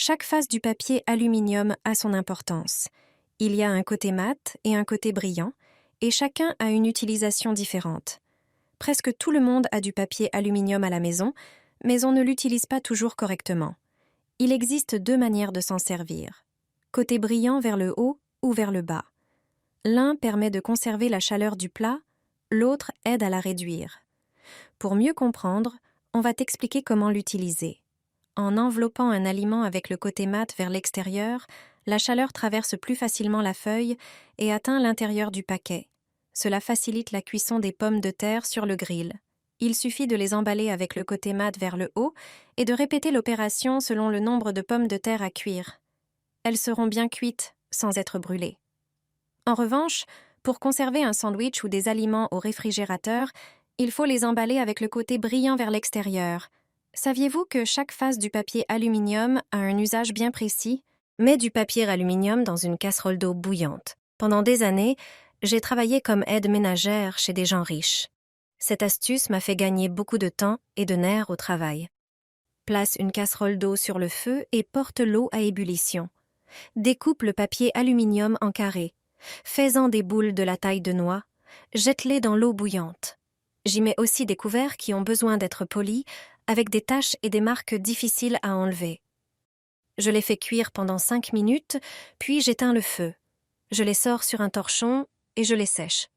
Chaque face du papier aluminium a son importance. Il y a un côté mat et un côté brillant, et chacun a une utilisation différente. Presque tout le monde a du papier aluminium à la maison, mais on ne l'utilise pas toujours correctement. Il existe deux manières de s'en servir. Côté brillant vers le haut ou vers le bas. L'un permet de conserver la chaleur du plat, l'autre aide à la réduire. Pour mieux comprendre, on va t'expliquer comment l'utiliser. En enveloppant un aliment avec le côté mat vers l'extérieur, la chaleur traverse plus facilement la feuille et atteint l'intérieur du paquet. Cela facilite la cuisson des pommes de terre sur le grill. Il suffit de les emballer avec le côté mat vers le haut et de répéter l'opération selon le nombre de pommes de terre à cuire. Elles seront bien cuites, sans être brûlées. En revanche, pour conserver un sandwich ou des aliments au réfrigérateur, il faut les emballer avec le côté brillant vers l'extérieur. Saviez-vous que chaque face du papier aluminium a un usage bien précis? Mets du papier aluminium dans une casserole d'eau bouillante. Pendant des années, j'ai travaillé comme aide ménagère chez des gens riches. Cette astuce m'a fait gagner beaucoup de temps et de nerfs au travail. Place une casserole d'eau sur le feu et porte l'eau à ébullition. Découpe le papier aluminium en carrés. Fais-en des boules de la taille de noix. Jette-les dans l'eau bouillante. J'y mets aussi des couverts qui ont besoin d'être polis, avec des taches et des marques difficiles à enlever. Je les fais cuire pendant 5 minutes, puis j'éteins le feu. Je les sors sur un torchon et je les sèche.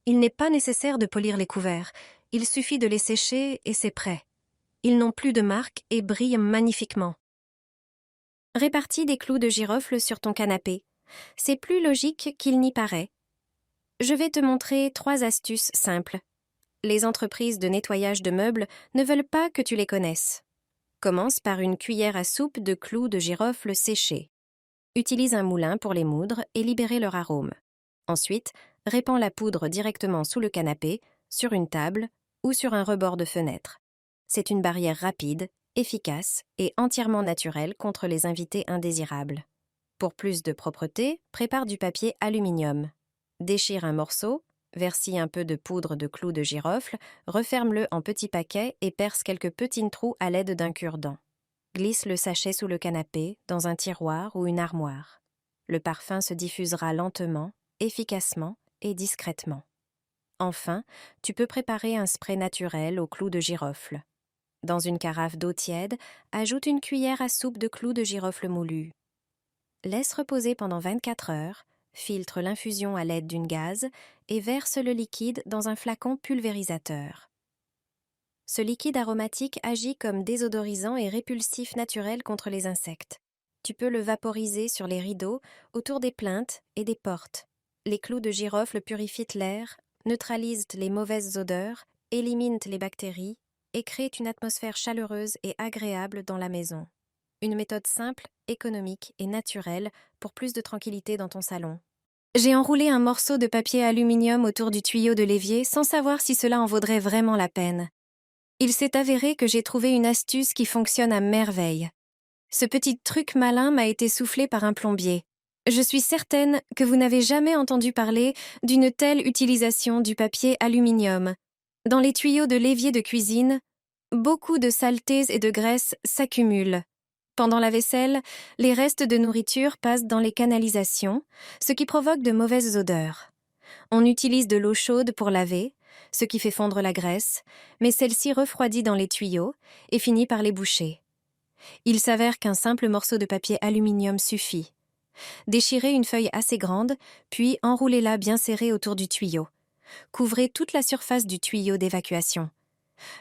Il n'est pas nécessaire de polir les couverts, il suffit de les sécher et c'est prêt. Ils n'ont plus de marque et brillent magnifiquement. Répartis des clous de girofle sur ton canapé. C'est plus logique qu'il n'y paraît. Je vais te montrer 3 astuces simples. Les entreprises de nettoyage de meubles ne veulent pas que tu les connaisses. Commence par une cuillère à soupe de clous de girofle séchés. Utilise un moulin pour les moudre et libérer leur arôme. Ensuite, répands la poudre directement sous le canapé, sur une table ou sur un rebord de fenêtre. C'est une barrière rapide, efficace et entièrement naturelle contre les invités indésirables. Pour plus de propreté, prépare du papier aluminium. Déchire un morceau, verse-y un peu de poudre de clous de girofle, referme-le en petits paquets et perce quelques petits trous à l'aide d'un cure-dent. Glisse le sachet sous le canapé, dans un tiroir ou une armoire. Le parfum se diffusera lentement, efficacement et discrètement. Enfin, tu peux préparer un spray naturel aux clous de girofle. Dans une carafe d'eau tiède, ajoute une cuillère à soupe de clous de girofle moulus. Laisse reposer pendant 24 heures, filtre l'infusion à l'aide d'une gaze et verse le liquide dans un flacon pulvérisateur. Ce liquide aromatique agit comme désodorisant et répulsif naturel contre les insectes. Tu peux le vaporiser sur les rideaux, autour des plinthes et des portes. Les clous de girofle purifient l'air, neutralisent les mauvaises odeurs, éliminent les bactéries et créent une atmosphère chaleureuse et agréable dans la maison. Une méthode simple, économique et naturelle pour plus de tranquillité dans ton salon. J'ai enroulé un morceau de papier aluminium autour du tuyau de l'évier sans savoir si cela en vaudrait vraiment la peine. Il s'est avéré que j'ai trouvé une astuce qui fonctionne à merveille. Ce petit truc malin m'a été soufflé par un plombier. Je suis certaine que vous n'avez jamais entendu parler d'une telle utilisation du papier aluminium. Dans les tuyaux de l'évier de cuisine, beaucoup de saletés et de graisse s'accumulent. Pendant la vaisselle, les restes de nourriture passent dans les canalisations, ce qui provoque de mauvaises odeurs. On utilise de l'eau chaude pour laver, ce qui fait fondre la graisse, mais celle-ci refroidit dans les tuyaux et finit par les boucher. Il s'avère qu'un simple morceau de papier aluminium suffit. Déchirez une feuille assez grande, puis enroulez-la bien serrée autour du tuyau. Couvrez toute la surface du tuyau d'évacuation.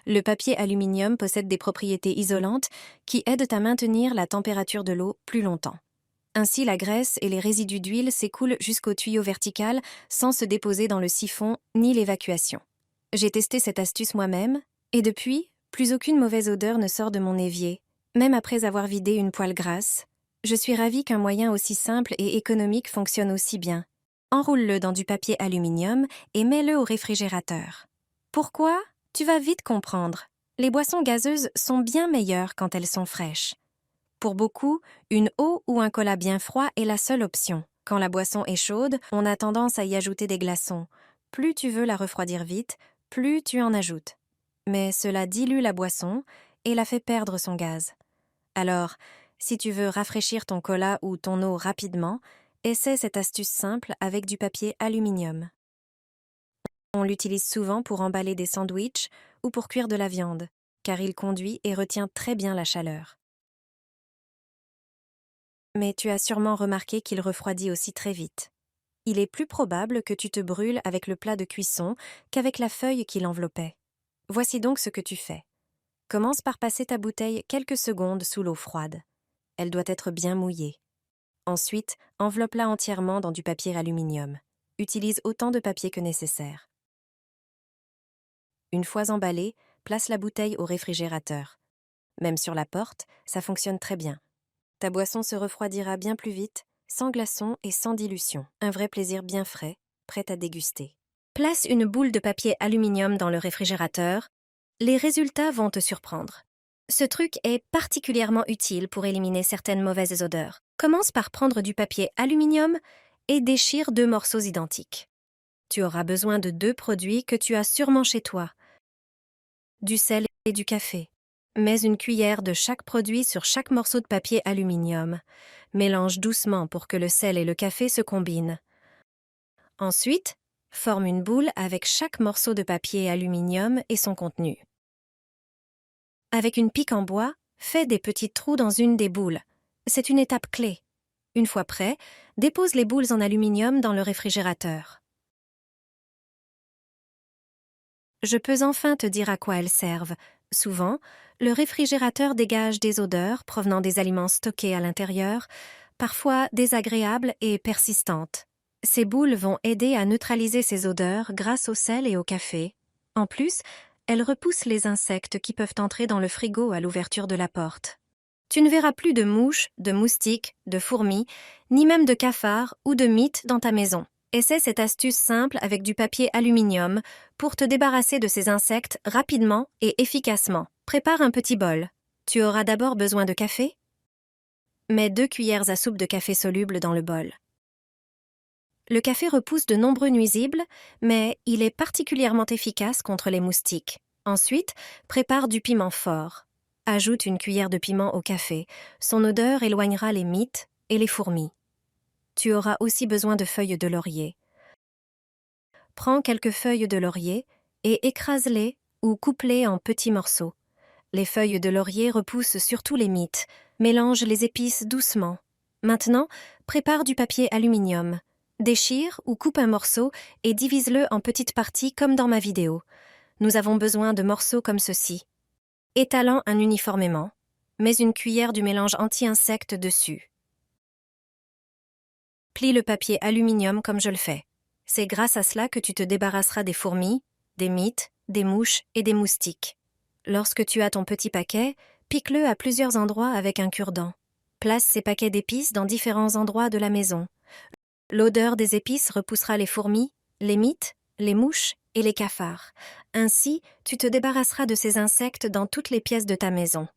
Le papier aluminium possède des propriétés isolantes qui aident à maintenir la température de l'eau plus longtemps. Ainsi, la graisse et les résidus d'huile s'écoulent jusqu'au tuyau vertical sans se déposer dans le siphon ni l'évacuation. J'ai testé cette astuce moi-même, et depuis, plus aucune mauvaise odeur ne sort de mon évier, même après avoir vidé une poêle grasse. Je suis ravie qu'un moyen aussi simple et économique fonctionne aussi bien. Enroule-le dans du papier aluminium et mets-le au réfrigérateur. Pourquoi ? Tu vas vite comprendre. Les boissons gazeuses sont bien meilleures quand elles sont fraîches. Pour beaucoup, une eau ou un cola bien froid est la seule option. Quand la boisson est chaude, on a tendance à y ajouter des glaçons. Plus tu veux la refroidir vite, plus tu en ajoutes. Mais cela dilue la boisson et la fait perdre son gaz. Alors, Si tu veux rafraîchir ton cola ou ton eau rapidement, essaie cette astuce simple avec du papier aluminium. On l'utilise souvent pour emballer des sandwichs ou pour cuire de la viande, car il conduit et retient très bien la chaleur. Mais tu as sûrement remarqué qu'il refroidit aussi très vite. Il est plus probable que tu te brûles avec le plat de cuisson qu'avec la feuille qui l'enveloppait. Voici donc ce que tu fais. Commence par passer ta bouteille quelques secondes sous l'eau froide. Elle doit être bien mouillée. Ensuite, enveloppe-la entièrement dans du papier aluminium. Utilise autant de papier que nécessaire. Une fois emballée, place la bouteille au réfrigérateur. Même sur la porte, ça fonctionne très bien. Ta boisson se refroidira bien plus vite, sans glaçons et sans dilution. Un vrai plaisir bien frais, prêt à déguster. Place une boule de papier aluminium dans le réfrigérateur. Les résultats vont te surprendre. Ce truc est particulièrement utile pour éliminer certaines mauvaises odeurs. Commence par prendre du papier aluminium et déchire 2 morceaux identiques. Tu auras besoin de 2 produits que tu as sûrement chez toi. Du sel et du café. Mets une cuillère de chaque produit sur chaque morceau de papier aluminium. Mélange doucement pour que le sel et le café se combinent. Ensuite, forme une boule avec chaque morceau de papier aluminium et son contenu. Avec une pique en bois, fais des petits trous dans une des boules. C'est une étape clé. Une fois prêt, dépose les boules en aluminium dans le réfrigérateur. Je peux enfin te dire à quoi elles servent. Souvent, le réfrigérateur dégage des odeurs provenant des aliments stockés à l'intérieur, parfois désagréables et persistantes. Ces boules vont aider à neutraliser ces odeurs grâce au sel et au café. En plus, elles repoussent les insectes qui peuvent entrer dans le frigo à l'ouverture de la porte. Tu ne verras plus de mouches, de moustiques, de fourmis, ni même de cafards ou de mites dans ta maison. Essaie cette astuce simple avec du papier aluminium pour te débarrasser de ces insectes rapidement et efficacement. Prépare un petit bol. Tu auras d'abord besoin de café. Mets 2 cuillères à soupe de café soluble dans le bol. Le café repousse de nombreux nuisibles, mais il est particulièrement efficace contre les moustiques. Ensuite, prépare du piment fort. Ajoute une cuillère de piment au café. Son odeur éloignera les mites et les fourmis. Tu auras aussi besoin de feuilles de laurier. Prends quelques feuilles de laurier et écrase-les ou coupe-les en petits morceaux. Les feuilles de laurier repoussent surtout les mites. Mélange les épices doucement. Maintenant, prépare du papier aluminium. Déchire ou coupe un morceau et divise-le en petites parties comme dans ma vidéo. Nous avons besoin de morceaux comme ceci. Étalant-un uniformément. Mets une cuillère du mélange anti-insectes dessus. Plie le papier aluminium comme je le fais. C'est grâce à cela que tu te débarrasseras des fourmis, des mites, des mouches et des moustiques. Lorsque tu as ton petit paquet, pique-le à plusieurs endroits avec un cure-dent. Place ces paquets d'épices dans différents endroits de la maison. L'odeur des épices repoussera les fourmis, les mites, les mouches et les cafards. Ainsi, tu te débarrasseras de ces insectes dans toutes les pièces de ta maison.